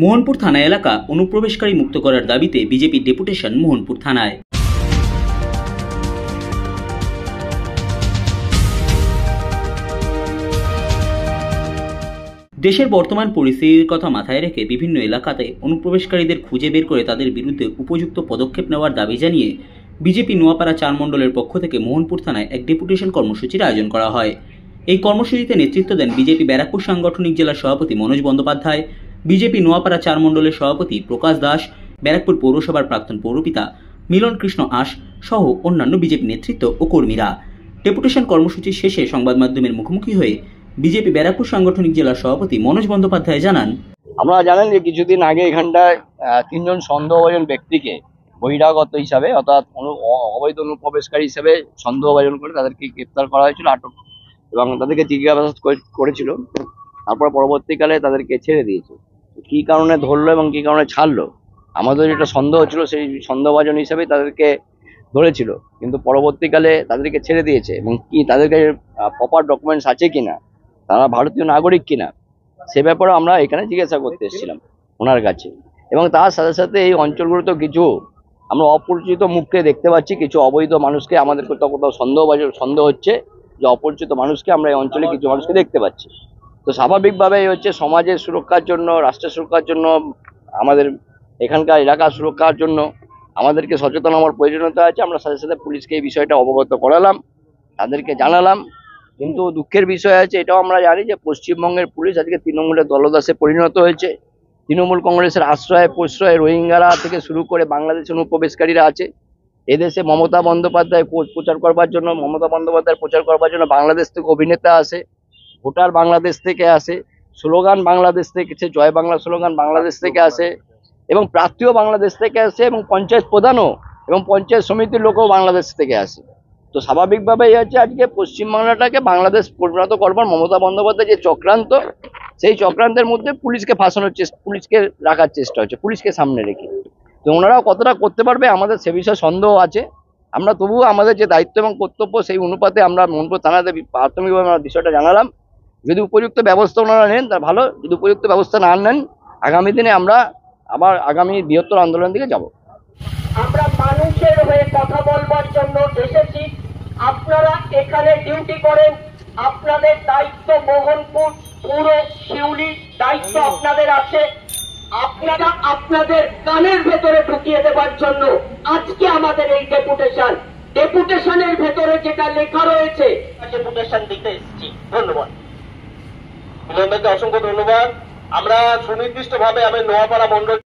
মোহনপুর থানা এলাকা অনুপ্রবেশকারী মুক্ত করার দাবিতে বিজেপির ডেপুটেশন মোহনপুর থানায়। দেশের বর্তমান পরিস্থিতির কথা মাথায় রেখে বিভিন্ন এলাকাতে অনুপ্রবেশকারীদের খুঁজে বের করে তাদের বিরুদ্ধে উপযুক্ত পদক্ষেপ নেওয়ার দাবি জানিয়ে বিজেপি নোয়াপাড়া 4 মণ্ডলের পক্ষ থেকে মোহনপুর থানায় এক ডেপুটেশন কর্মসূচির আয়োজন করা হয়। এই কর্মসূচিতে নেতৃত্ব দেন বিজেপি ব্যারাকপুর সাংগঠনিক জেলার সভাপতি মনোজ বন্দ্যোপাধ্যায়, বিজেপি নোয়াপাড়া 4 মণ্ডলের সভাপতি প্রকাশ দাস, ব্যারাকপুর পৌরসভার প্রাক্তন পৌরপিতা মিলন কৃষ্ণ আশ সহ অন্যান্য বিজেপি নেতৃত্ব ও কর্মীরা। ডেপুটেশন কর্মসূচি শেষে সংবাদ মাধ্যমের মুখোমুখি হয়ে বিজেপি ব্যারাকপুর সাংগঠনিক জেলার সভাপতি মনোজ বন্দ্যোপাধ্যায় জানান, আপনারা জানেন যে কিছুদিন আগে এখানটায় 3 জন সন্দেহভাজন ব্যক্তিকে বহিরাগত হিসাবে অর্থাৎ অবৈধ অনুপ্রবেশকারী হিসেবে সন্দেহভাজন করে তাদেরকে গ্রেপ্তার করা হয়েছিল, আটক এবং তাদেরকে জিজ্ঞাসাবাদ করেছিল। তারপর পরবর্তীকালে তাদেরকে ছেড়ে দিয়েছে। কি কারণে ধরলো এবং কি কারণে ছাড়লো, আমাদের যেটা সন্দেহ ছিল সেই সন্দেহভাজন হিসাবে তাদেরকে ধরেছিল, কিন্তু পরবর্তীকালে তাদেরকে ছেড়ে দিয়েছে এবং কি তাদেরকে প্রপার ডকুমেন্টস আছে কিনা, তারা ভারতীয় নাগরিক কিনা, সে ব্যাপারে আমরা এখানে জিজ্ঞাসা করতে এসেছিলাম ওনার কাছে। এবং তার সাথে সাথে এই অঞ্চলগুলোতে কিছু আমরা অপরিচিত মুখকে দেখতে পাচ্ছি, কিছু অবৈধ মানুষকে আমাদের কোথাও কোথাও সন্দেহ হচ্ছে যে অপরিচিত মানুষকে আমরা এই অঞ্চলে কিছু মানুষকে দেখতে পাচ্ছি। তো স্বাভাবিকভাবে হচ্ছে সমাজের সুরক্ষার জন্য, রাষ্ট্রের সুরক্ষার জন্য, আমাদের এখানকার এলাকার সুরক্ষার জন্য আমাদেরকে সচেতন হওয়ার প্রয়োজনীয়তা আছে। আমরা সাথে সাথে পুলিশকে এই বিষয়টা অবগত করালাম, তাদেরকে জানালাম। কিন্তু দুঃখের বিষয় আছে, এটাও আমরা জানি যে পশ্চিমবঙ্গের পুলিশ আজকে তৃণমূলের দলদাসে পরিণত হয়েছে। তৃণমূল কংগ্রেসের আশ্রয়ে প্রশ্রয়ে রোহিঙ্গারা থেকে শুরু করে বাংলাদেশের অনুপ্রবেশকারীরা আছে। এদেশে মমতা বন্দ্যোপাধ্যায় প্রচার করবার জন্য বাংলাদেশ থেকে অভিনেতা আসে, ভোটার বাংলাদেশ থেকে আসে, স্লোগান বাংলাদেশ থেকে, জয় বাংলা স্লোগান বাংলাদেশ থেকে আসে এবং প্রার্থীও বাংলাদেশ থেকে আসে এবং পঞ্চায়েত প্রধানও এবং পঞ্চায়েত সমিতির লোকও বাংলাদেশ থেকে আসে। তো স্বাভাবিকভাবেই হচ্ছে আজকে পশ্চিমবাংলাটাকে বাংলাদেশ পরিণত করবার মমতা বন্দ্যোপাধ্যায় যে চক্রান্ত, সেই চক্রান্তের মধ্যে পুলিশকে ফাঁসানোর চেষ্টা, পুলিশকে রাখার চেষ্টা হচ্ছে, পুলিশকে সামনে রেখে। তো ওনারাও কতটা করতে পারবে আমাদের সে বিষয়ে সন্দেহ আছে। আমরা তবুও আমাদের যে দায়িত্ব এবং কর্তব্য সেই অনুপাতে আমরা মোহনপুর থানাতে প্রাথমিকভাবে আমরা বিষয়টা জানালাম। যদি উপযুক্ত ব্যবস্থা ওনারা নেন তা ভালো, যদি উপযুক্ত ব্যবস্থা না নেন আগামী দিনে আমরা আবার আগামী বৃহত্তর আন্দোলনের দিকে যাব। আমরা মানুষের হয়ে কথা বলবার জন্য এসেছি। আপনারা এখানে ডিউটি করেন, আপনাদের দায়িত্ব মোহনপুর পুরো শিউলি দায়িত্ব আপনাদের আছে। আপনারা আপনাদের কানের ভেতরে ঢুকিয়ে দেবার জন্য আজকে আমাদের এই ডেপুটেশনের ভেতরে যেটা লেখা রয়েছে ডেপুটেশন দিতে এসেছি। ধন্যবাদ অসংখ্য ধন্যবাদ। আমরা সুনির্দিষ্ট ভাবে আমি নোয়াপাড়া মন্ডল